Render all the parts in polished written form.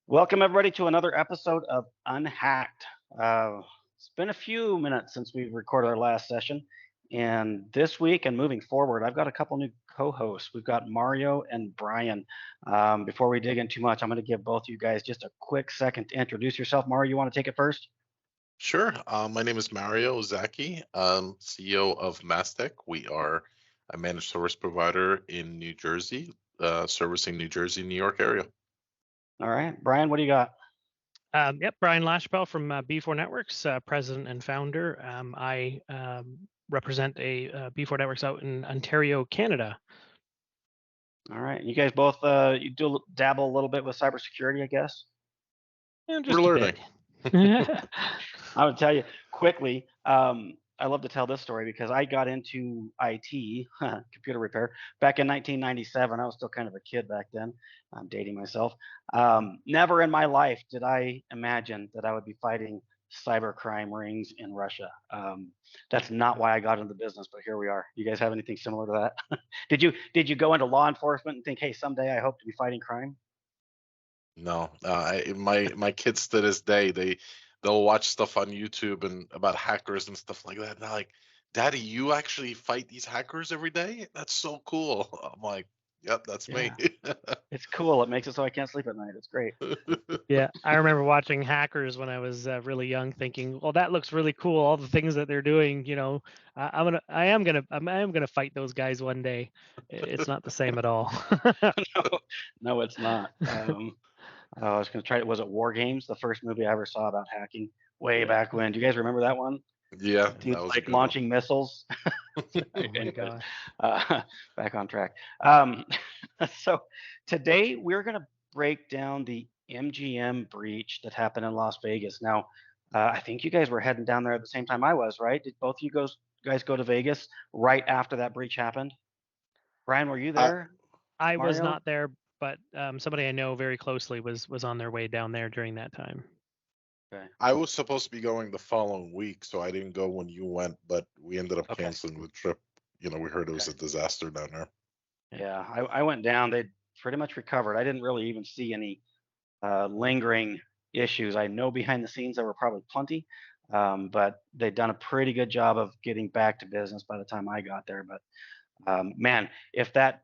Welcome, everybody, to another episode of Unhacked. It's been a few minutes since we recorded our last session. And this week and moving forward, I've got a couple new co hosts. We've got Mario and Brian. Before we dig in too much, I'm going to give both you guys just a quick second to introduce yourself. Mario, you want to take it first? Sure. My name is Mario Zaki, CEO of Mazteck. We are a managed service provider in New Jersey, servicing New Jersey, New York area. All right. Brian, what do you got? Yep, Bryan Lachapelle from B4 Networks, president and founder. I represent B4 Networks out in Ontario, Canada. All right. You guys both, you do dabble a little bit with cybersecurity, I guess? And just We're a learning. bit. I would tell you quickly. I love to tell this story because I got into IT, computer repair, back in 1997. I was still kind of a kid back then. I'm dating myself. Never in my life did I imagine that I would be fighting cybercrime rings in Russia. That's not why I got into the business, but here we are. You guys have anything similar to that? Did you go into law enforcement and think, hey, someday I hope to be fighting crime? No, my kids to this day they'll watch stuff on YouTube and about hackers and stuff like that. And they're like, "Daddy, you actually fight these hackers every day? That's so cool." I'm like, "Yep, that's me." Yeah, it's cool. It makes it so I can't sleep at night. It's great. Yeah, I remember watching Hackers when I was really young, thinking, "Well, that looks really cool. All the things that they're doing. I am gonna fight those guys one day." It's not the same at all. No, no, it's not. I was gonna try it. Was it War Games? The first movie I ever saw about hacking way Yeah. back when. Do you guys remember that one? Yeah, Dude's that was a like good one. launching missiles. Oh my Anyways, gosh. back on track. Um, so today we're gonna break down the MGM breach that happened in Las Vegas. Now, I think you guys were heading down there at the same time I was, right? Did both you guys go to Vegas right after that breach happened? Brian, were you I there? I was Mario? not there, but somebody I know very closely was on their way down there during that time. Okay. I was supposed to be going the following week, so I didn't go when you went, but we ended up Okay. canceling the trip. We heard it was Okay. a disaster down there. Yeah. Yeah, I went down. They pretty much recovered. I didn't really even see any lingering issues. I know behind the scenes there were probably plenty, but they'd done a pretty good job of getting back to business by the time I got there. But man, if that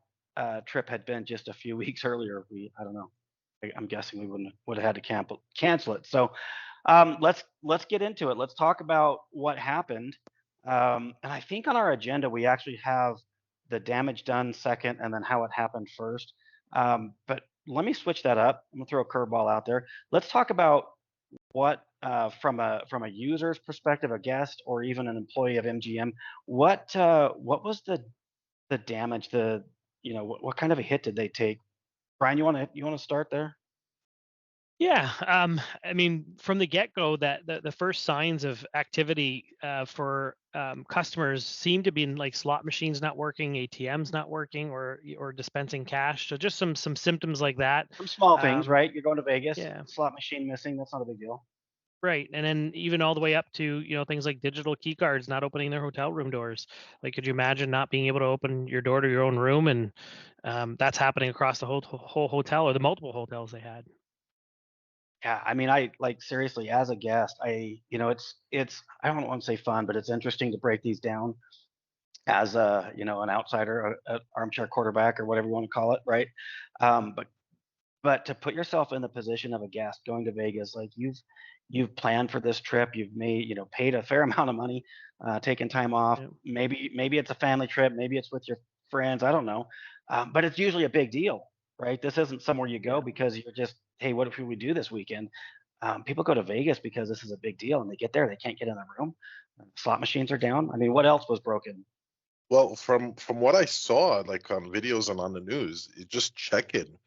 trip had been just a few weeks earlier, I don't know. I'm guessing we would have had to cancel it. So let's get into it. Let's talk about what happened. And I think on our agenda we actually have the damage done second, and then how it happened first. But let me switch that up. I'm gonna throw a curveball out there. Let's talk about what from a user's perspective, a guest, or even an employee of MGM. What was the damage? What kind of a hit did they take? Brian, you want to start there? Yeah, I mean, from the get-go, that the first signs of activity for customers seem to be in, like, slot machines not working, ATMs not working, or dispensing cash. So just some symptoms like that. Some small things, Um, right? You're going to Vegas, yeah, slot machine missing. That's not a big deal. right. And then even all the way up to things like digital key cards not opening their hotel room doors. Like, could you imagine not being able to open your door to your own room? And that's happening across the whole hotel or the multiple hotels they had. Yeah, I mean, I like seriously as a guest, it's I don't want to say fun, but it's interesting to break these down as an outsider, a armchair quarterback, or whatever you want to call it, right? But to put yourself in the position of a guest going to Vegas, like you've planned for this trip, you've made, paid a fair amount of money, taken time off. Yeah. Maybe it's a family trip, maybe it's with your friends. I don't know, but it's usually a big deal, right? This isn't somewhere you go Yeah. because you're just, hey, what if we do this weekend? People go to Vegas because this is a big deal, and they get there, they can't get in the room. Slot machines are down. I mean, what else was broken? Well, from what I saw, like on videos and on the news, it just check-in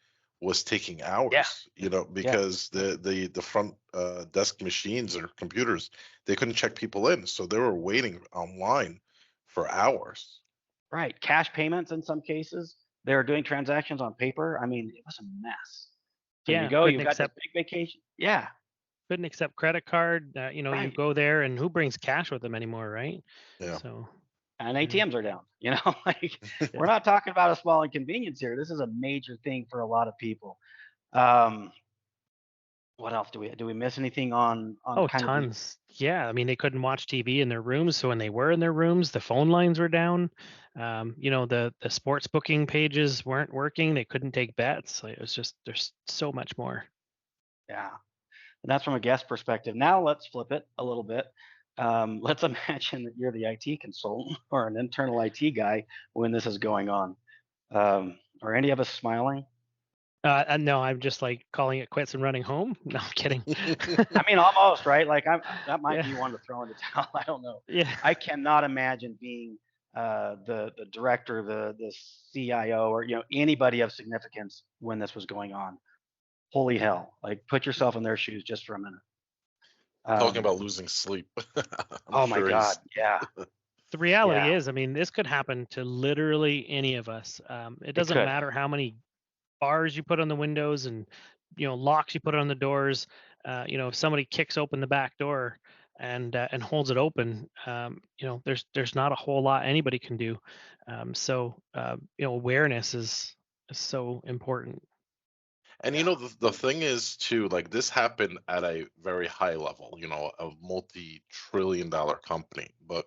was taking Yeah, hours, yeah. because the front desk machines or computers, they couldn't check people in, so they were waiting online for hours. Right, cash payments in some cases. They're doing transactions on paper. I mean, it was a mess. So you Yeah, go, you've got this big vacation. Yeah, couldn't accept credit card. You right. go there, and who brings cash with them anymore, right? Yeah. So, And yeah. ATMs are down. Like Yeah. we're not talking about a small inconvenience here. This is a major thing for a lot of people. Um, What else do we miss anything on Oh, kind of the tons. Yeah, I mean, they couldn't watch TV in their rooms, so when they were in their rooms, the phone lines were down. The sports booking pages weren't working. They couldn't take bets. Like, it was just there's so much more. yeah, and that's from a guest perspective. Now let's flip it a little bit. Let's imagine that you're the IT consultant or an internal IT guy when this is going on. Are any of us smiling? And no, I'm just like calling it quits and running home. No, I'm kidding. I mean, almost, right? Like that might Yeah, be one to throw in the towel. I don't know. yeah. I cannot imagine being the director, the CIO, or anybody of significance when this was going on. Holy hell! Like, put yourself in their shoes just for a minute. Talking Um, about losing sleep. I'm oh my sure God, he's. yeah, The reality yeah, is, I mean, this could happen to literally any of us. It it doesn't could. matter how many bars you put on the windows and locks you put on the doors. If somebody kicks open the back door and holds it open, there's not a whole lot anybody can do. Awareness is so important. And Yeah, the thing is too, like this happened at a very high level, a multi-trillion-dollar company. But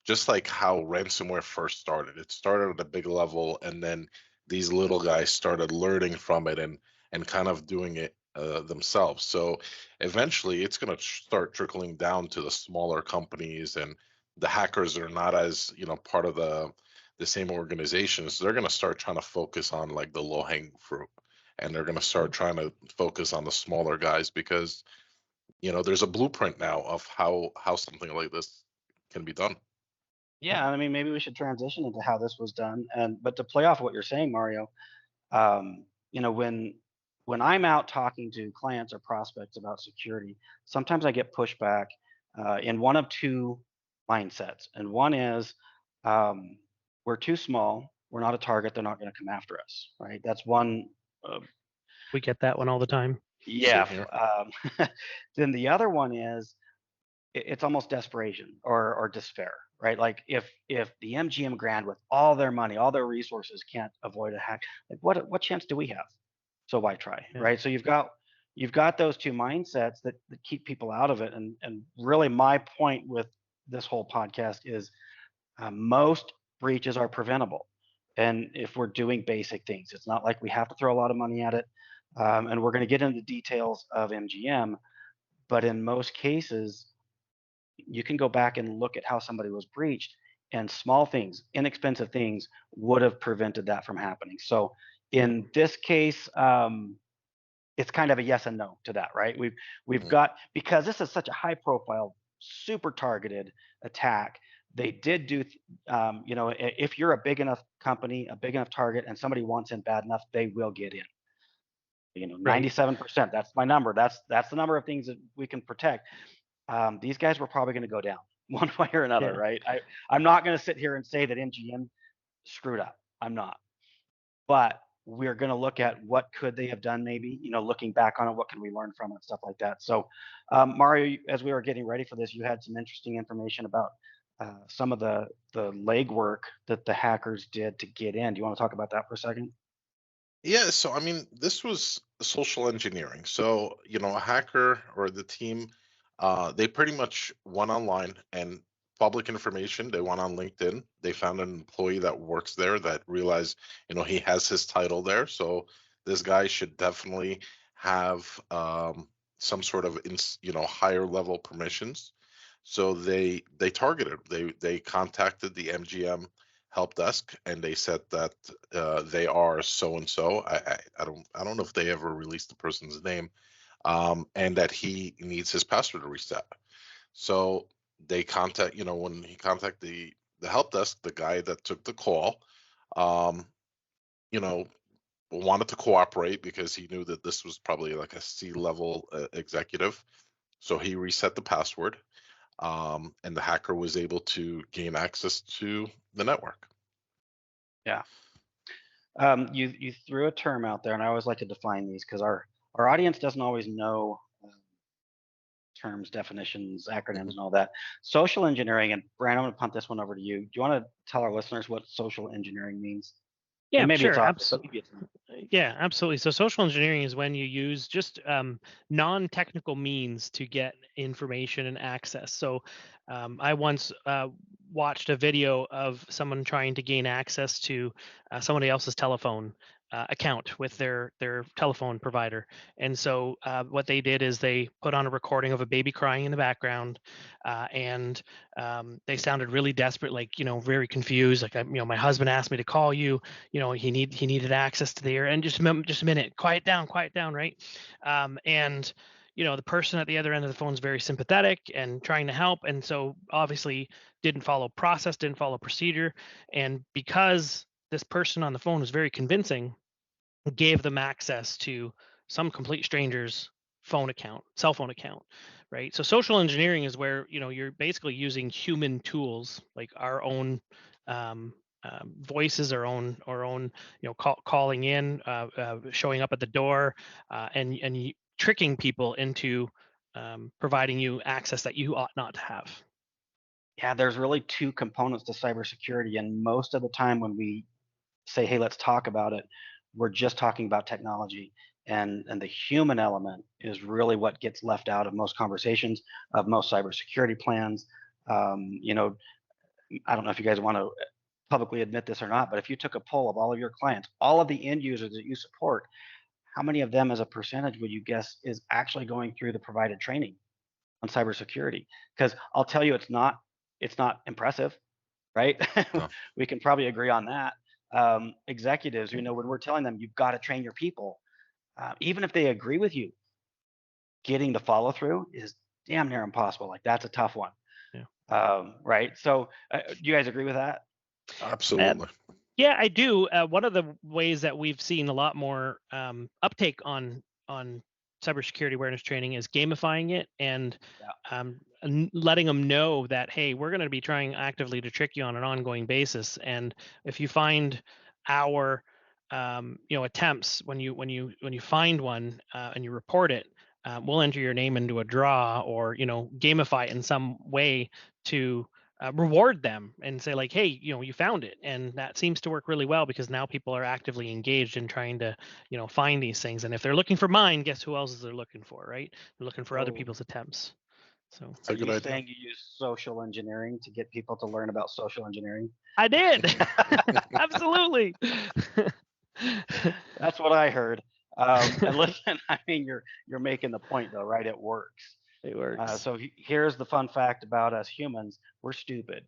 just like how ransomware first started, it started at a big level, and then these little guys started learning from it and kind of doing it themselves. So eventually, it's going to start trickling down to the smaller companies, and the hackers are not as part of the same organization. So they're going to start trying to focus on like the low-hanging fruit, and they're going to start trying to focus on the smaller guys because there's a blueprint now of how something like this can be done. yeah. I mean, maybe we should transition into how this was done. But to play off what you're saying, Mario, um, when I'm out talking to clients or prospects about security, sometimes I get pushback in one of two mindsets, and one is um, we're too small, we're not a target, they're not going to come after us, right? That's one. Uh, We get that one all the time. yeah. Same here. Then the other one is it's almost desperation or despair, right? Like if the MGM Grand with all their money, all their resources can't avoid a hack, like what chance do we have? So why try, Yeah. right? So you've got those two mindsets that keep people out of it, and really my point with this whole podcast is most breaches are preventable, and if we're doing basic things, it's not like we have to throw a lot of money at it. And we're going to get into the details of MGM, but in most cases you can go back and look at how somebody was breached, and small things, inexpensive things would have prevented that from happening. So in this case, it's kind of a yes and no to that, right? We've Mm. got, because this is such a high profile, super targeted attack. They did do, if you're a big enough company, a big enough target, and somebody wants in bad enough, they will get in. Right. 97%. That's my number. That's the number of things that we can protect. These guys were probably going to go down one way or another, Yeah. right? I'm not going to sit here and say that MGM screwed up. I'm not. But we're going to look at what could they have done, maybe, looking back on it, what can we learn from it, and stuff like that. So, Mario, as we were getting ready for this, you had some interesting information about some of the legwork that the hackers did to get in. Do you want to talk about that for a second? Yeah, so I mean, this was social engineering. So, a hacker or the team, they pretty much went online and public information. They went on LinkedIn. They found an employee that works there that realized, he has his title there. So this guy should definitely have some sort of, higher level permissions. So they targeted. They contacted the MGM help desk, and they said that they are so and so. I don't know if they ever released the person's name, and that he needs his password to reset. So they contact, when he contacted the help desk, the guy that took the call, um, you know, wanted to cooperate because he knew that this was probably like a C-level executive. So he reset the password, and the hacker was able to gain access to the network. Yeah. You threw a term out there, and I always like to define these because our audience doesn't always know terms, definitions, acronyms, Mhm. and all that. Social engineering, and Bryan, I'm going to punt this one over to you. Do you want to tell our listeners what social engineering means? Yeah, And maybe it's sure, obvious, but maybe it's not. yeah, absolutely. So social engineering is when you use just non-technical means to get information and access. So I once watched a video of someone trying to gain access to somebody else's telephone account with their telephone provider. And so what they did is they put on a recording of a baby crying in the background, and they sounded really desperate, like, very confused, like, my husband asked me to call you. He needed access to the air, and just a minute, quiet down, right? And the person at the other end of the phone is very sympathetic and trying to help, and so obviously didn't follow process, didn't follow procedure. And because this person on the phone was very convincing, gave them access to some complete stranger's cell phone account, right? So social engineering is where you're basically using human tools, like our own voices, our own calling in, showing up at the door, and tricking people into providing you access that you ought not to have. Yeah, there's really two components to cybersecurity, and most of the time when we say, "Hey, let's talk about it," we're just talking about technology, and the human element is really what gets left out of most conversations, of most cybersecurity plans. You know, I don't know if you guys want to publicly admit this or not, but if you took a poll of all of your clients, all of the end users that you support, how many of them, as a percentage, would you guess is actually going through the provided training on cybersecurity? Because I'll tell you, it's not impressive, right? No. We can probably agree on that. Executives, when we're telling them you've got to train your people, even if they agree with you, getting the follow through is damn near impossible. Like, that's a tough one, Yeah. right? So, do you guys agree with that? Absolutely. Yeah, I do. One of the ways that we've seen a lot more uptake on cybersecurity awareness training is gamifying it, and Yeah. letting them know that, hey, we're going to be trying actively to trick you on an ongoing basis. And if you find our attempts, when you find one and you report it, we'll enter your name into a draw, or gamify it in some way to reward them and say, like, hey, you found it. And that seems to work really well, because now people are actively engaged in trying to find these things. And if they're looking for mine, guess who else is they're looking for, right? They're looking for other So, people's attempts. So It's are a good you idea. saying you use social engineering to get people to learn about social engineering? I did. Absolutely. That's what I heard. And listen, I mean, you're making the point though, right? It works. It works. So here's the fun fact about us humans: we're stupid.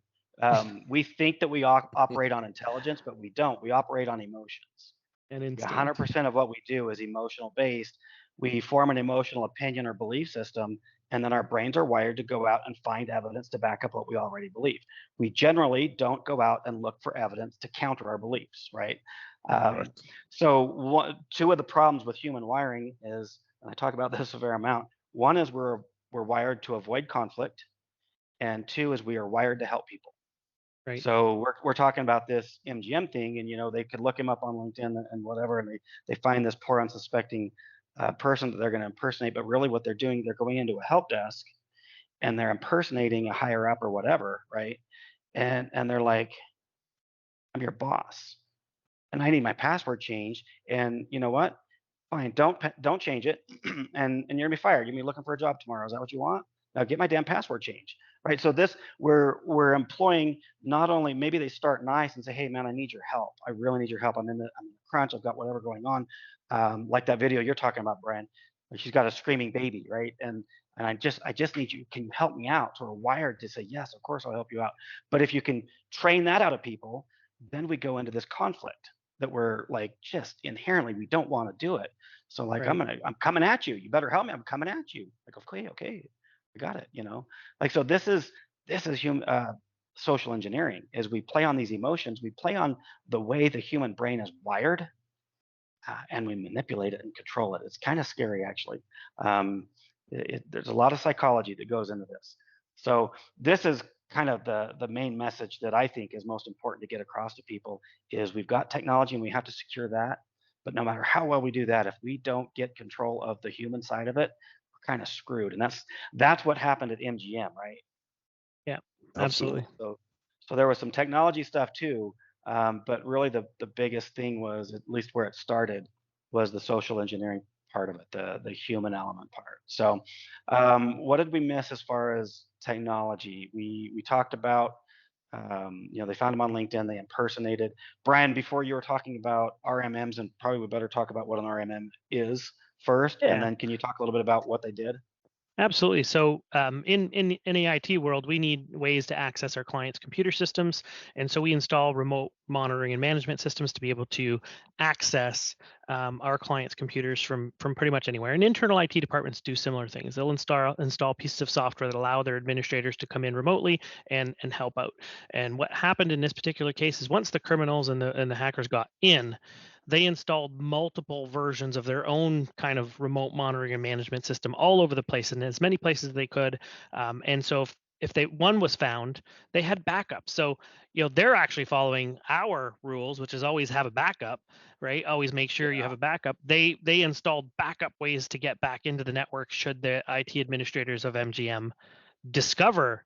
We think that we operate on intelligence, but we don't. We operate on emotions. And instinct. 100% of what we do is emotional based. We form an emotional opinion or belief system, and then our brains are wired to go out and find evidence to back up what we already believe. We generally don't go out and look for evidence to counter our beliefs, right? Um, Correct. so two of the problems with human wiring is, and I talk about this a fair amount. One is we're wired to avoid conflict, and two is we are wired to help people. Right. So we're talking about this MGM thing, and they could look him up on LinkedIn and whatever, and they find this poor unsuspecting person that they're going to impersonate. But really, what they're doing, they're going into a help desk and they're impersonating a higher up or whatever, right? And they're like, "I'm your boss, and I need my password changed. And you know what? Fine, don't change it, and you're gonna be fired. You're gonna be looking for a job tomorrow. Is that what you want? Now get my damn password changed, right? So this we're employing, not only maybe they start nice and say, hey man, I need your help. I really need your help. I'm in the crunch. I've got whatever going on, like that video you're talking about, Bryan. Where she's got a screaming baby, right? And I just need you. Can you help me out? So we're wired to say yes, of course I'll help you out. But if you can train that out of people, then we go into this conflict that we're like, just inherently we don't want to do it. So like, Right. I'm coming at you. You better help me. I'm coming at you. Like, okay, I got it. Like, so this is human social engineering. Is we play on these emotions. We play on the way the human brain is wired, and we manipulate it and control it. It's kind of scary, actually. Um, there's a lot of psychology that goes into this. So this is kind of the main message that I think is most important to get across to people: is we've got technology and we have to secure that. But no matter how well we do that, if we don't get control of the human side of it, we're kind of screwed. And that's what happened at MGM, right? Yeah. Absolutely. Absolutely. So there was some technology stuff too, But really, the biggest thing was, at least where it started, was the social engineering part of it, the human element part. So, what did we miss as far as technology? We talked about, they found them on LinkedIn, they impersonated. Bryan, before you were talking about RMMs, and probably we better talk about what an RMM is first, and Yeah. then can you talk a little bit about what they did? Absolutely. So in the IT world, we need ways to access our clients' computer systems, and so we install remote monitoring and management systems to be able to access our clients' computers from pretty much anywhere. And internal IT departments do similar things. They'll install pieces of software that allow their administrators to come in remotely and help out. And what happened in this particular case is once the criminals and the hackers got in, they installed multiple versions of their own kind of remote monitoring and management system all over the place in as many places as they could. And so if they one was found, they had backup. So they're actually following our rules, which is always have a backup, right? Always make sure you have a backup. They installed backup ways to get back into the network should the IT administrators of MGM discover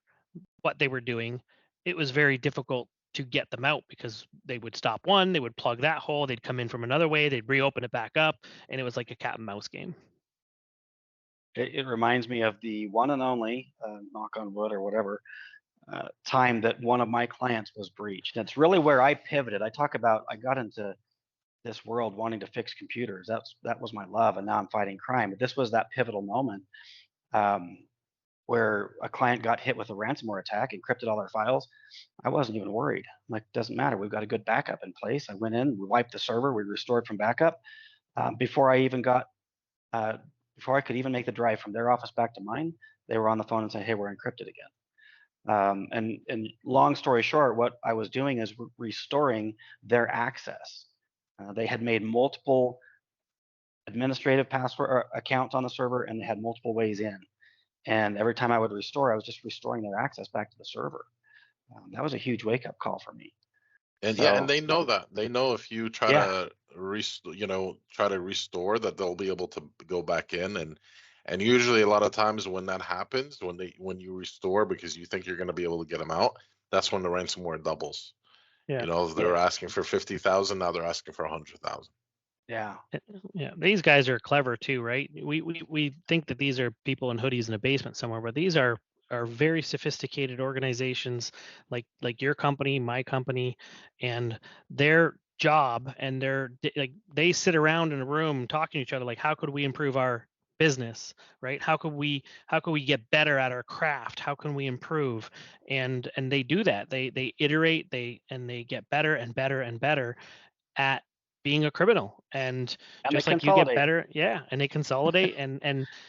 what they were doing. It was very difficult to get them out because they would stop one, they would plug that hole, they'd come in from another way, they'd reopen it back up, and it was like a cat and mouse game. It reminds me of the one and only, knock on wood or whatever, time that one of my clients was breached. That's really where I pivoted. I talk about I got into this world wanting to fix computers. That was my love, and now I'm fighting crime. But this was that pivotal moment, um, where a client got hit with a ransomware attack, encrypted all their files. I wasn't even worried. I'm like, doesn't matter. We've got a good backup in place. I went in, we wiped the server, we restored from backup. Before I even got, before I could even make the drive from their office back to mine, they were on the phone and saying, "Hey, we're encrypted again." And long story short, what I was doing is restoring their access. They had made multiple administrative password or accounts on the server, and they had multiple ways in. And every time I would restore, I was just restoring their access back to the server. That was a huge wake up call for me. And yeah, and So they know that. They know if you try yeah, to try to restore, that they'll be able to go back in. And usually a lot of times when that happens, when you restore because you think you're going to be able to get them out, that's when the ransomware doubles. Yeah. If they're asking for 50,000, now they're asking for 100,000. yeah, Yeah, these guys are clever too, right? We think that these are people in hoodies in a basement somewhere, but these are very sophisticated organizations like your company, my company, and their job and like they sit around in a room talking to each other like how could we improve our business, right? How could we get better at our craft? How can we improve? And they do that. They iterate, they get better and better and better at being a criminal. And and they just like you get consolidate. better, yeah, and they consolidate and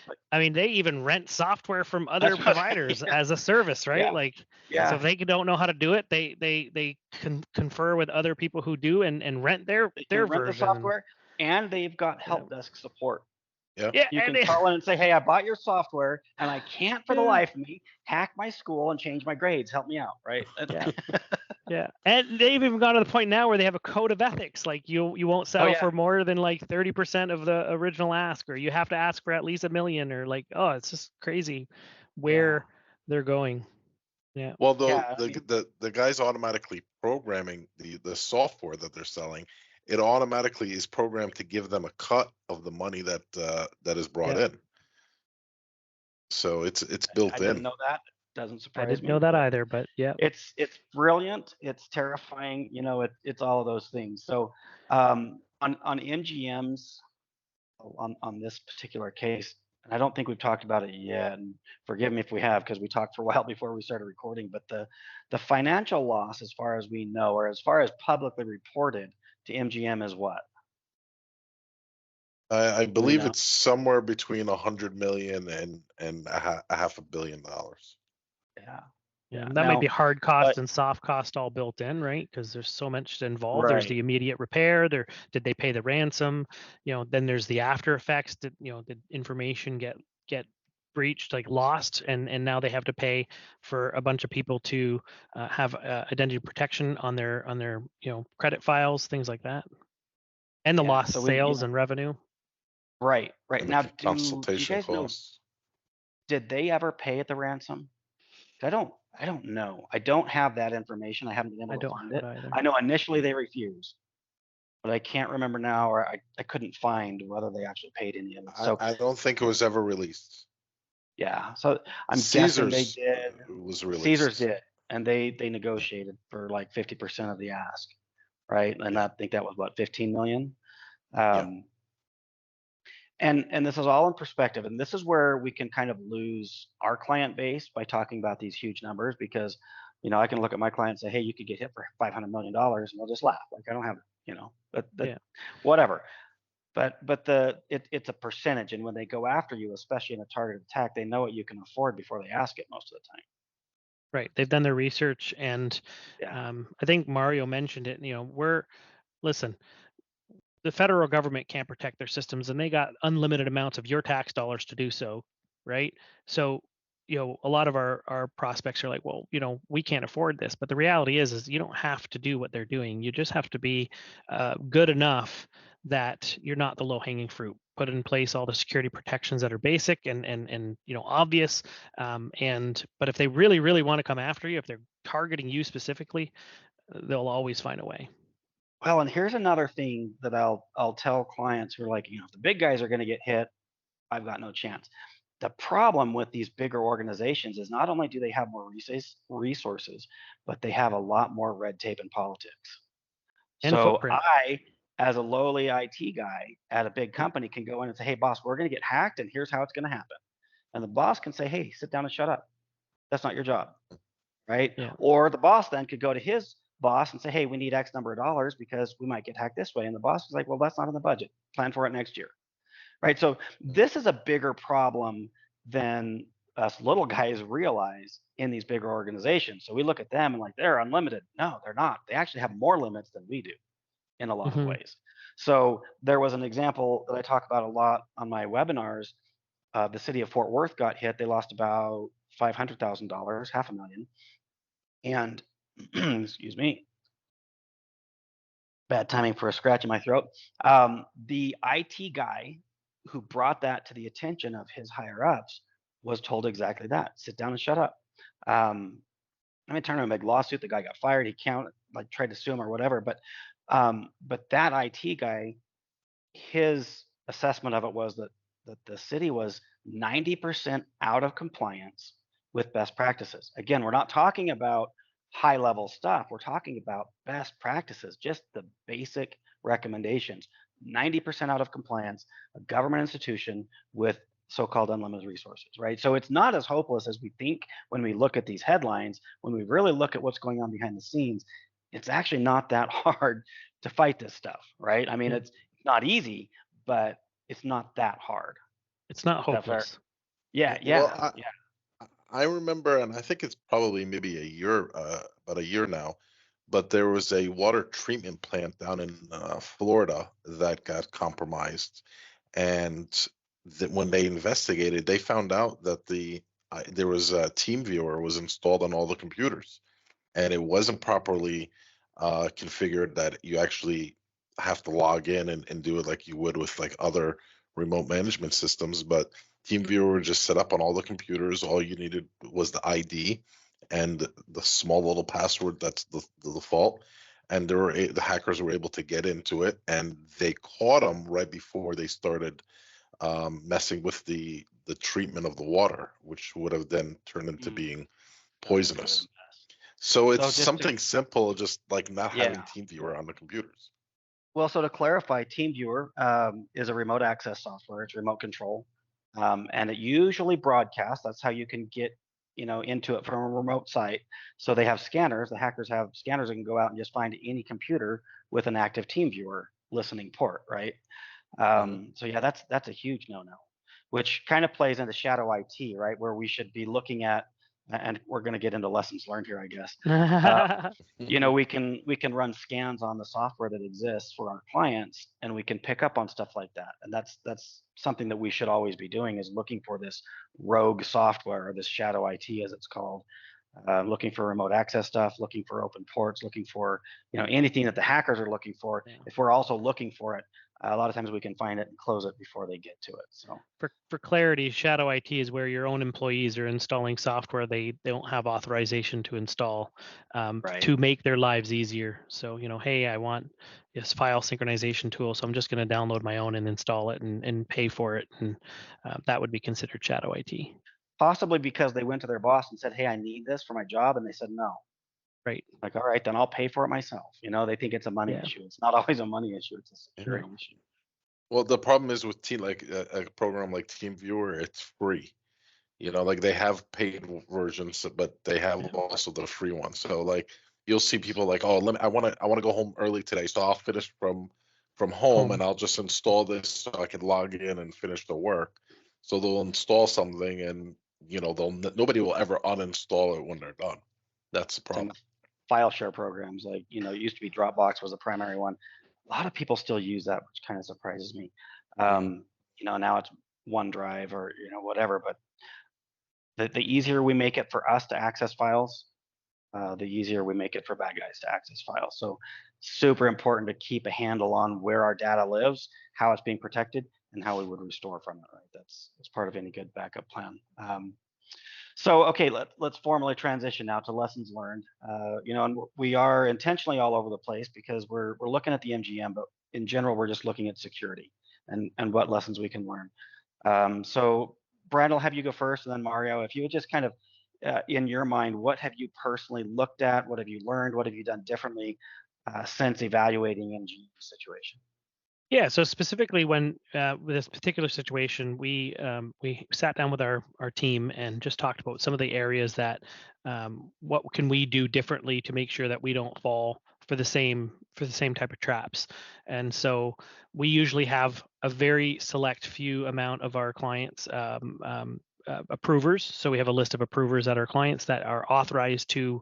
Like, I mean they even rent software from other that's what, providers as a service, right? yeah, Like so yeah. if they don't know how to do it, they confer with other people who do and rent their They can rent the version. software, and they've got Yeah, help desk support. Yeah. yeah, You and can they, call in and say, "Hey, I bought your software, and I can't for the yeah, life of me hack my school and change my grades. Help me out." Right? yeah. Yeah, and they've even gone to the point now where they have a code of ethics, like you won't Oh settle yeah, for more than like 30% of the original ask, or you have to ask for at least $1 million, or like, oh, it's just crazy yeah, where they're going. Yeah, Well, yeah. I mean, the guys automatically programming the software that they're selling, it automatically is programmed to give them a cut of the money that is brought yeah, in. So it's I built didn't in. know that. Doesn't I surprise didn't know me, that but either, but yeah, it's brilliant. It's terrifying. It's all of those things. So on MGM's on this particular case, and I don't think we've talked about it yet. And forgive me if we have, because we talked for a while before we started recording. But the financial loss, as far as we know, or as far as publicly reported to MGM, is what? I Do we believe know? it's somewhere between 100 million and a half $1 billion. Yeah, yeah, yeah. that might be Now, hard cost but and soft cost all built in, right? Because there's so much involved. There's right. the immediate repair. Did they pay the ransom? Then there's the after effects. Did information get breached, like lost, and now they have to pay for a bunch of people to have identity protection on their credit files, things like that, and the Yeah. lost So sales and revenue. right, right. And the Now, do you consultation guys know? costs. Did they ever pay at the ransom? I don't. I don't know. I don't have that information. I haven't been I able to don't find have it. it either. I know initially they refused, but I can't remember now, or I couldn't find whether they actually paid any of it. So I don't think it was ever released. yeah, so I'm guessing they Caesars did. was Caesars released. did, and they negotiated for like 50% of the ask, right? And Yeah, I think that was what, 15 million. yeah, Um, and this is all in perspective, and this is where we can kind of lose our client base by talking about these huge numbers, because I can look at my client and say, hey, you could get hit for $500 million, and they'll just laugh like I don't have but Yeah. whatever. But it's a percentage, and when they go after you, especially in a targeted attack, they know what you can afford before they ask it most of the time. Right. They've done their research, and Yeah. I think Mario mentioned it. Listen, the federal government can't protect their systems, and they got unlimited amounts of your tax dollars to do so, right? So, a lot of our prospects are like, well, we can't afford this. But the reality is you don't have to do what they're doing. You just have to be good enough that you're not the low hanging fruit. Put in place all the security protections that are basic and obvious. But if they really really want to come after you, if they're targeting you specifically, they'll always find a way. Well, and here's another thing that I'll tell clients who are like, if the big guys are going to get hit, I've got no chance. The problem with these bigger organizations is not only do they have more resources, but they have a lot more red tape and politics. And So footprint. I, as a lowly IT guy at a big company, can go in and say, hey, boss, we're going to get hacked, and here's how it's going to happen. And the boss can say, hey, sit down and shut up. That's not your job, right? Yeah. Or the boss then could go to his boss and say, hey, we need X number of dollars because we might get hacked this way. And the boss is like, well, that's not in the budget. Plan for it next year, right? So this is a bigger problem than us little guys realize in these bigger organizations. So we look at them and like, they're unlimited. No, they're not. They actually have more limits than we do in a lot of Hmm. ways. So there was an example that I talk about a lot on my webinars. The city of Fort Worth got hit. They lost about $500,000, half a million. And excuse me, bad timing for a scratch in my throat. The IT guy who brought that to the attention of his higher ups was told exactly that: sit down and shut up. Um, I mean, turned around a big lawsuit. The guy got fired. He tried to sue him or whatever. But that IT guy, his assessment of it was that the city was 90% out of compliance with best practices. Again, we're not talking about high level stuff. We're talking about best practices, just the basic recommendations. 90% out of compliance, a government institution with so-called unlimited resources, right? So it's not as hopeless as we think when we look at these headlines. When we really look at what's going on behind the scenes, it's actually not that hard to fight this stuff, right? I mean, Yeah. it's not easy, but it's not that hard. It's not Is that fair? hopeless. Yeah, Well, yeah, yeah. I remember, and I think it's probably maybe a year, about a year now, but there was a water treatment plant down in Florida that got compromised, and when they investigated, they found out that there was a team viewer was installed on all the computers, and it wasn't properly configured, that you actually have to log in and do it like you would with like other remote management systems. But TeamViewer just set up on all the computers. All you needed was the ID and the small little password that's the default. And the hackers were able to get into it, and they caught them right before they started messing with the treatment of the water, which would have then turned into Mm, being that's a good poisonous. mess. So it's So just to something simple, just like not Yeah. having TeamViewer on the computers. Well, so to clarify, TeamViewer is a remote access software. It's remote control, and it usually broadcasts. That's how you can get into it from a remote site. So they have scanners. The hackers have scanners that can go out and just find any computer with an active TeamViewer listening port, right? Hmm. So yeah, that's a huge no-no, which kind of plays into shadow IT, right? Where we should be looking at, and we're going to get into lessons learned here, I guess. Uh, we can run scans on the software that exists for our clients, and we can pick up on stuff like that. And that's something that we should always be doing, is looking for this rogue software, or this shadow IT as it's called, looking for remote access stuff, looking for open ports, looking for anything that the hackers are looking for. Yeah. If we're also looking for it, a lot of times we can find it and close it before they get to it. So For clarity, shadow IT is where your own employees are installing software they don't have authorization to install, right. to make their lives easier. So, hey, I want this file synchronization tool, so I'm just going to download my own and install it and pay for it, and that would be considered shadow IT. Possibly because they went to their boss and said, "Hey, I need this for my job," and they said no. Right. Like, all right, then I'll pay for it myself. They think it's a money Yeah. issue. It's not always a money issue. It's a security issue. Well, the problem is with a program like TeamViewer, it's free. Like they have paid versions, but they have also the free one. So like you'll see people like, oh, I want to go home early today, so I'll finish from home and I'll just install this so I can log in and finish the work. So they'll install something and nobody will ever uninstall it when they're done. That's the problem. File share programs, like it used to be Dropbox was the primary one. A lot of people still use that, which kind of surprises me. Now it's OneDrive or whatever, but the easier we make it for us to access files, the easier we make it for bad guys to access files. So super important to keep a handle on where our data lives, how it's being protected, and how we would restore from it. Right, that's part of any good backup plan. So, okay, let's formally transition now to lessons learned. And we are intentionally all over the place because we're looking at the MGM, but in general, we're just looking at security and what lessons we can learn. So, Bryan, I'll have you go first, and then Mario, if you would just kind of, in your mind, what have you personally looked at? What have you learned? What have you done differently since evaluating MGM situation? Yeah, so specifically when with this particular situation, we sat down with our team and just talked about some of the areas that what can we do differently to make sure that we don't fall for the same type of traps. And so we usually have a very select few amount of our clients approvers. So we have a list of approvers at our clients that are authorized to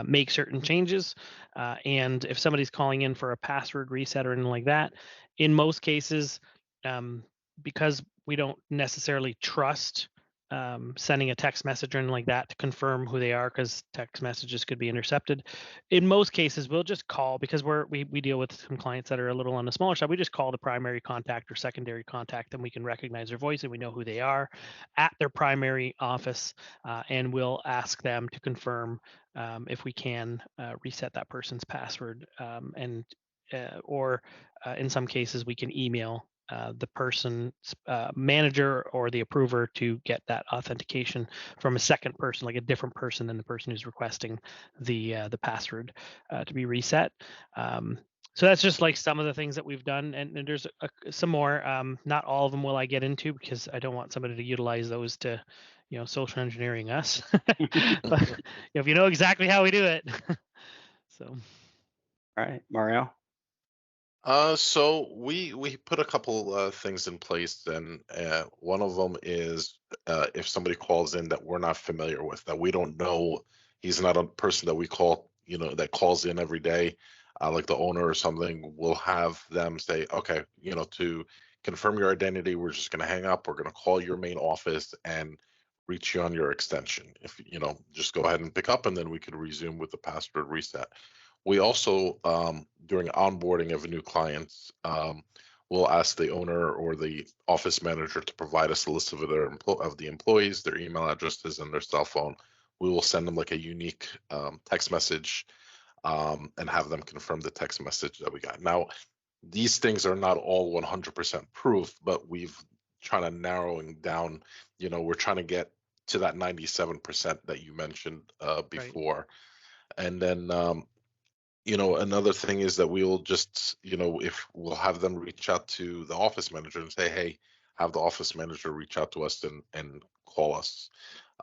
make certain changes. And if somebody's calling in for a password reset or anything like that, in most cases, because we don't necessarily trust sending a text message or anything like that to confirm who they are, because text messages could be intercepted. In most cases, we'll just call, because we deal with some clients that are a little on the smaller side. We just call the primary contact or secondary contact, and we can recognize their voice and we know who they are at their primary office, and we'll ask them to confirm if we can reset that person's password, or in some cases we can email the person's manager or the approver to get that authentication from a second person, like a different person than the person who's requesting the password to be reset. So that's just like some of the things that we've done, and there's some more. Not all of them will I get into, because I don't want somebody to utilize those to, social engineering us. But if you know exactly how we do it. So. All right, Mario. So we put a couple things in place, and one of them is if somebody calls in that we're not familiar with, that we don't know, he's not a person that we call, that calls in every day, like the owner or something, we'll have them say, okay, to confirm your identity, we're just going to hang up. We're going to call your main office and reach you on your extension. If just go ahead and pick up, and then we could resume with the password reset. We also, during onboarding of new clients, we'll ask the owner or the office manager to provide us a list of the employees, their email addresses, and their cell phone. We will send them like a unique text message, and have them confirm the text message that we got. Now, these things are not all 100% proof, but we've trying to narrowing down. We're trying to get to that 97% that you mentioned before, right. And then another thing is that we'll just, if we'll have them reach out to the office manager and say, hey, have the office manager reach out to us and call us,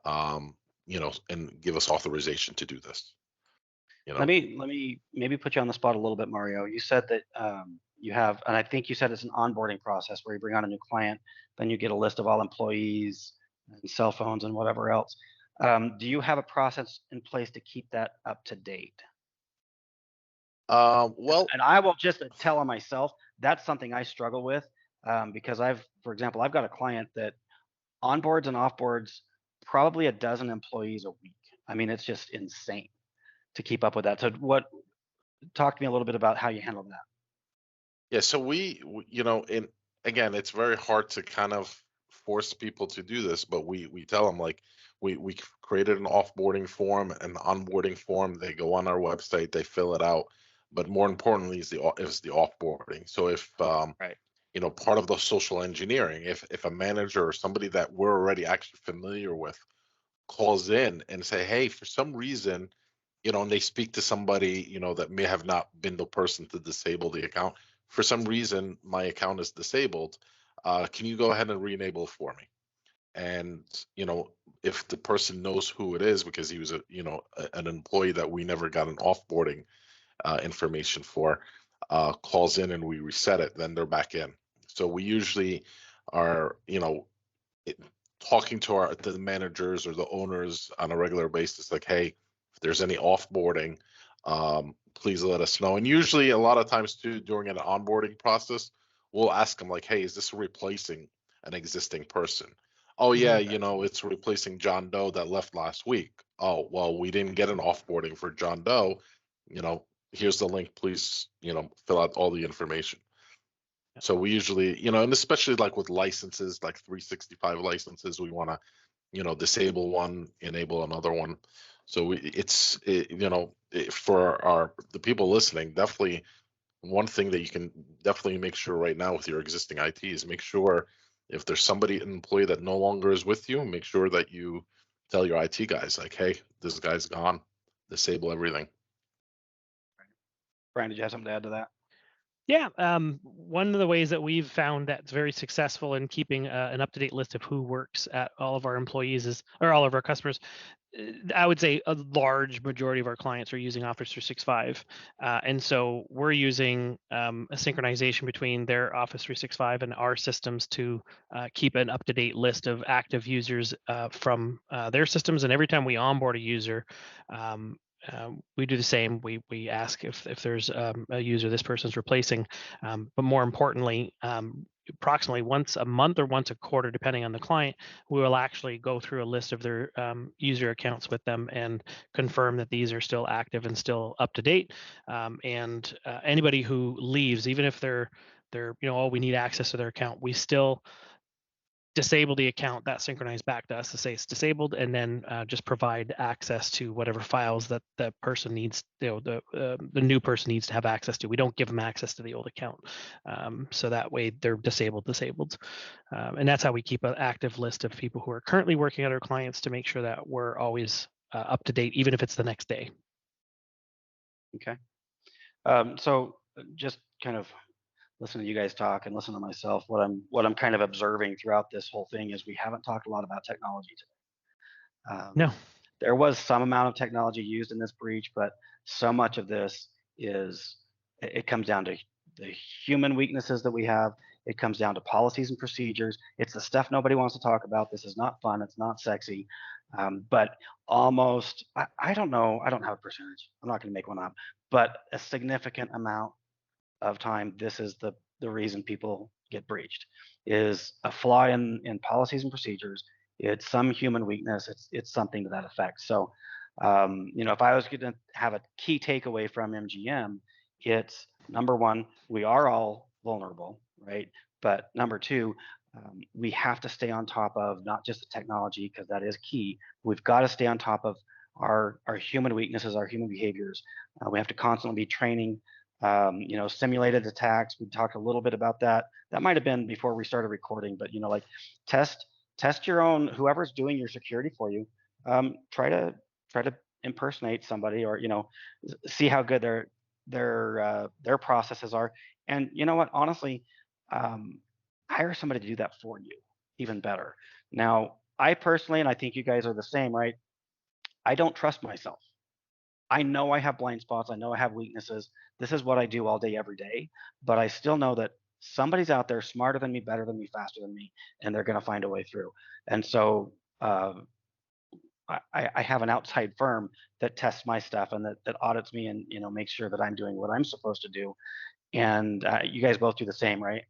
and give us authorization to do this. Let me maybe put you on the spot a little bit, Mario. You said that you have, and I think you said it's an onboarding process where you bring on a new client, then you get a list of all employees and cell phones and whatever else. Do you have a process in place to keep that up to date? Well, and I will just tell on myself, that's something I struggle with, because for example, I've got a client that onboards and offboards probably a dozen employees a week. I mean, it's just insane to keep up with that. So talk to me a little bit about how you handle that. Yeah, so and again, it's very hard to kind of force people to do this, but we tell them like we created an offboarding form, an onboarding form. They go on our website, they fill it out, but more importantly is the offboarding. So if Right. part of the social engineering, if a manager or somebody that we're already actually familiar with calls in and say, hey, for some reason, and they speak to somebody, that may have not been the person to disable the account. For some reason, my account is disabled. Can you go ahead and re-enable for me? And, if the person knows who it is, because he was an employee that we never got an offboarding information for, calls in and we reset it, then they're back in. So we usually are, it- talking to the managers or the owners on a regular basis, like, hey, if there's any offboarding, please let us know. And usually, a lot of times too, during an onboarding process, we'll ask them like, hey, is this replacing an existing person? Oh yeah, it's replacing John Doe that left last week. Oh well, we didn't get an offboarding for John Doe. Here's the link. Please, fill out all the information. So we usually, and especially like with licenses, like 365 licenses, we want to, disable one, enable another one. So for the people listening, definitely one thing that you can definitely make sure right now with your existing IT is make sure if there's an employee that no longer is with you, make sure that you tell your IT guys like, hey, this guy's gone, disable everything. Bryan, did you have something to add to that? Yeah, one of the ways that we've found that's very successful in keeping an up-to-date list of who works at all of our employees or all of our customers, I would say a large majority of our clients are using Office 365. And so we're using a synchronization between their Office 365 and our systems to keep an up-to-date list of active users from their systems. And every time we onboard a user, we do the same. We ask if there's a user this person's replacing, but more importantly, approximately once a month or once a quarter, depending on the client, we will actually go through a list of their user accounts with them and confirm that these are still active and still up to date. And anybody who leaves, even if they're oh, we need access to their account, we still disable the account that synchronized back to us to say it's disabled, and then just provide access to whatever files that the person needs, the new person needs to have access to. We don't give them access to the old account, so that way they're disabled, and that's how we keep an active list of people who are currently working at our clients to make sure that we're always up to date, even if it's the next day. Okay. So just kind of listen to you guys talk and listen to myself. What I'm kind of observing throughout this whole thing is we haven't talked a lot about technology today. No. There was some amount of technology used in this breach, but so much of this it comes down to the human weaknesses that we have. It comes down to policies and procedures. It's the stuff nobody wants to talk about. This is not fun. It's not sexy. But almost, I don't know. I don't have a percentage. I'm not going to make one up. But a significant amount of time, this is the reason people get breached, is a flaw in policies and procedures. It's some human weakness. It's something to that effect. So, if I was going to have a key takeaway from MGM, it's number one, we are all vulnerable, right? But number two, we have to stay on top of not just the technology, because that is key. We've got to stay on top of our human weaknesses, our human behaviors. We have to constantly be training. Simulated attacks. We talked a little bit about that. That might have been before we started recording, but like test your own, whoever's doing your security for you. Try to impersonate somebody, or see how good their processes are. And you know what? Honestly, hire somebody to do that for you. Even better. Now, I personally, and I think you guys are the same, right? I don't trust myself. I know I have blind spots. I know I have weaknesses. This is what I do all day, every day. But I still know that somebody's out there smarter than me, better than me, faster than me, and they're going to find a way through. And so I have an outside firm that tests my stuff and that audits me and makes sure that I'm doing what I'm supposed to do. And you guys both do the same, right?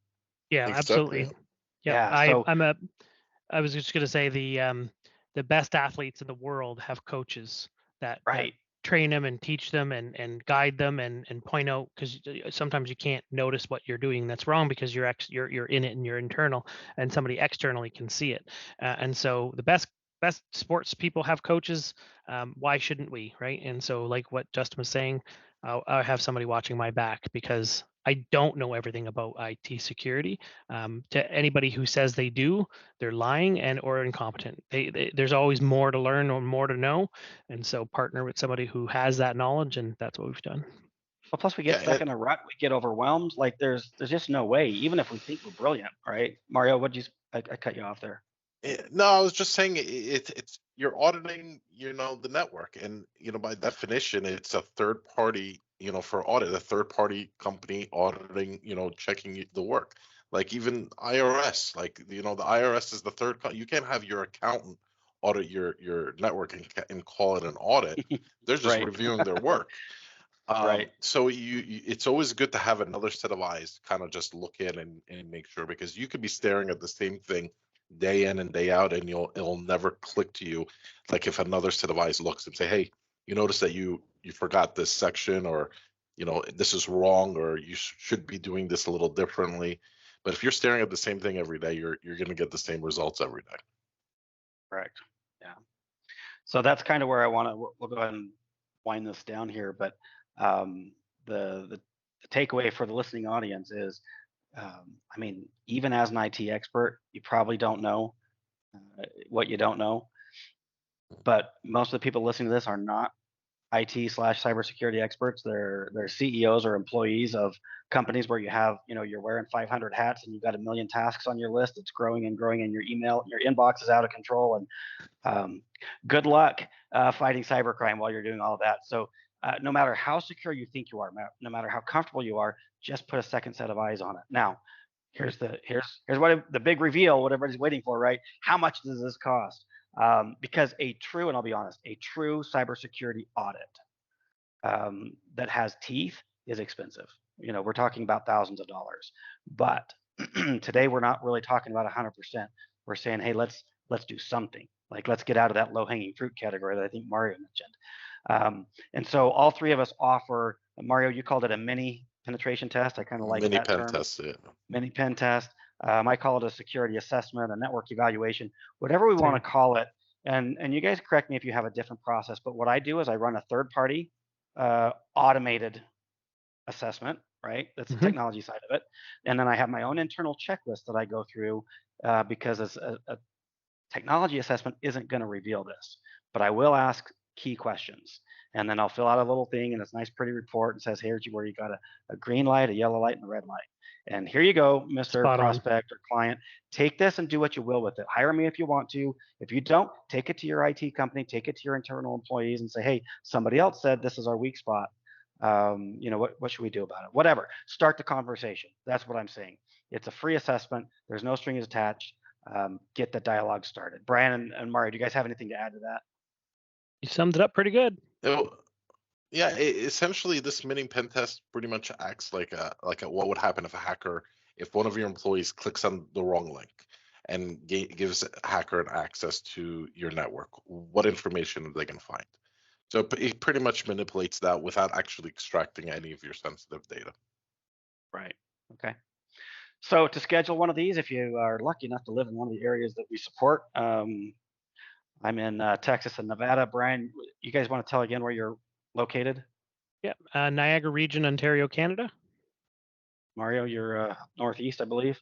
Yeah, Exactly. absolutely. Yeah, So I was just going to say the best athletes in the world have coaches that Right. train them and teach them and guide them and point out, because sometimes you can't notice what you're doing that's wrong because you're in it and you're internal, and somebody externally can see it. And so the best sports people have coaches. Why shouldn't we, right? And so, like what Justin was saying, I have somebody watching my back because I don't know everything about IT security. To anybody who says they do, they're lying and or incompetent. There's always more to learn or more to know, and so partner with somebody who has that knowledge, and that's what we've done. Well, plus we Yeah, get stuck in a rut. We get overwhelmed. Like there's just no way, even if we think we're brilliant, right? Mario, I cut you off there. No, I was just saying it's you're auditing, the network, and by definition, it's a third party, for audit, a third party company auditing, checking the work. Like even IRS, like the IRS is the third. You can't have your accountant audit your network and call it an audit. They're just Right. reviewing their work. Right. So it's always good to have another set of eyes, kind of just look in and make sure, because you could be staring at the same thing day in and day out, and it'll never click to you. Like if another set of eyes looks and say, hey, you notice that you forgot this section, or this is wrong, or you should be doing this a little differently. But if you're staring at the same thing every day, you're going to get the same results every day. Correct. Yeah. So that's kind of where I want to. We'll go ahead and wind this down here, but the takeaway for the listening audience is, I mean, even as an IT expert, you probably don't know what you don't know. But most of the people listening to this are not IT/cybersecurity experts. They're CEOs or employees of companies where you have, you're wearing 500 hats and you've got a million tasks on your list. It's growing and growing, and your inbox is out of control. And good luck fighting cybercrime while you're doing all of that. So no matter how secure you think you are, no matter how comfortable you are, just put a second set of eyes on it. Now, here's what the big reveal, what everybody's waiting for, right? How much does this cost? Because and I'll be honest, a true cybersecurity audit that has teeth is expensive. We're talking about thousands of dollars. But today we're not really talking about 100%. We're saying, hey, let's do something. Like let's get out of that low-hanging fruit category that I think Mario mentioned. And so all three of us offer. Mario, you called it a mini penetration test. I kind of like Mini that pen term. test, yeah. Mini pen test. I call it a security assessment, a network evaluation, whatever we want to call it. And you guys correct me if you have a different process, but what I do is I run a third-party automated assessment, right? That's the technology side of it. And then I have my own internal checklist that I go through because a technology assessment isn't going to reveal this, but I will ask key questions. And then I'll fill out a little thing in this nice, pretty report and says, here's where you got a green light, a yellow light, and a red light. And here you go, Mr. Prospect or client. Take this and do what you will with it. Hire me if you want to. If you don't, take it to your IT company, take it to your internal employees and say, hey, somebody else said this is our weak spot. What should we do about it? Whatever. Start the conversation. That's what I'm saying. It's a free assessment. There's no strings attached. Get the dialogue started. Bryan and Mario, do you guys have anything to add to that? You summed it up pretty good. Yeah, essentially, this mini pen test pretty much acts like a what would happen if one of your employees clicks on the wrong link and gives a hacker an access to your network. What information are they going to find? So it pretty much manipulates that without actually extracting any of your sensitive data. Right. Okay. So to schedule one of these, if you are lucky enough to live in one of the areas that we support, I'm in Texas and Nevada. Bryan, you guys want to tell again where you're located? Yeah, Niagara Region, Ontario, Canada. Mario, you're northeast, I believe.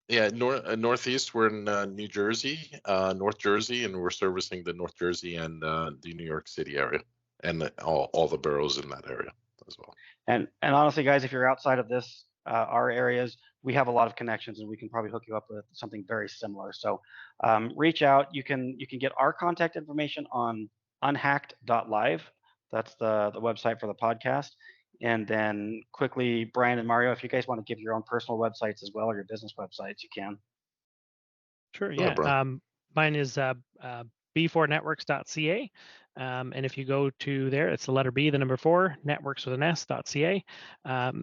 Yeah, northeast. We're in New Jersey, North Jersey, and we're servicing the North Jersey and the New York City area, and all the boroughs in that area as well. And honestly, guys, if you're outside of this, our areas, we have a lot of connections, and we can probably hook you up with something very similar. So reach out. You can get our contact information on unhacked.live. That's the website for the podcast. And then quickly, Bryan and Mario, if you guys want to give your own personal websites as well, or your business websites, you can. Sure. Yeah. Mine is b4networks.ca. And if you go to there, it's the letter B, the number 4, networks with an S.ca.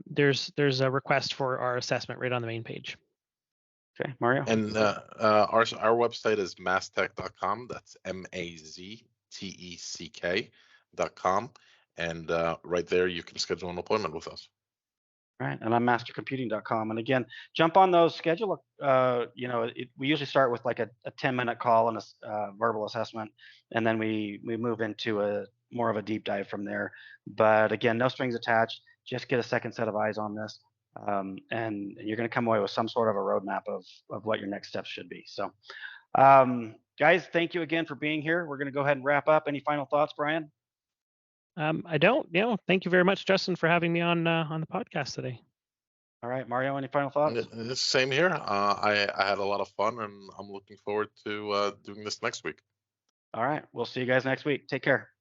There's a request for our assessment right on the main page. Okay, Mario. And our website is mazteck.com. That's mazteck.com. And right there, you can schedule an appointment with us. Right, and I'm mastercomputing.com. And again, jump on those. Schedule we usually start with like a 10-minute call and a verbal assessment, and then we move into a more of a deep dive from there. But again, no strings attached. Just get a second set of eyes on this, and you're going to come away with some sort of a roadmap of what your next steps should be. So, guys, thank you again for being here. We're going to go ahead and wrap up. Any final thoughts, Bryan? I don't. Thank you very much, Justin, for having me on the podcast today. All right, Mario, any final thoughts? Same here. I had a lot of fun, and I'm looking forward to doing this next week. All right, we'll see you guys next week. Take care.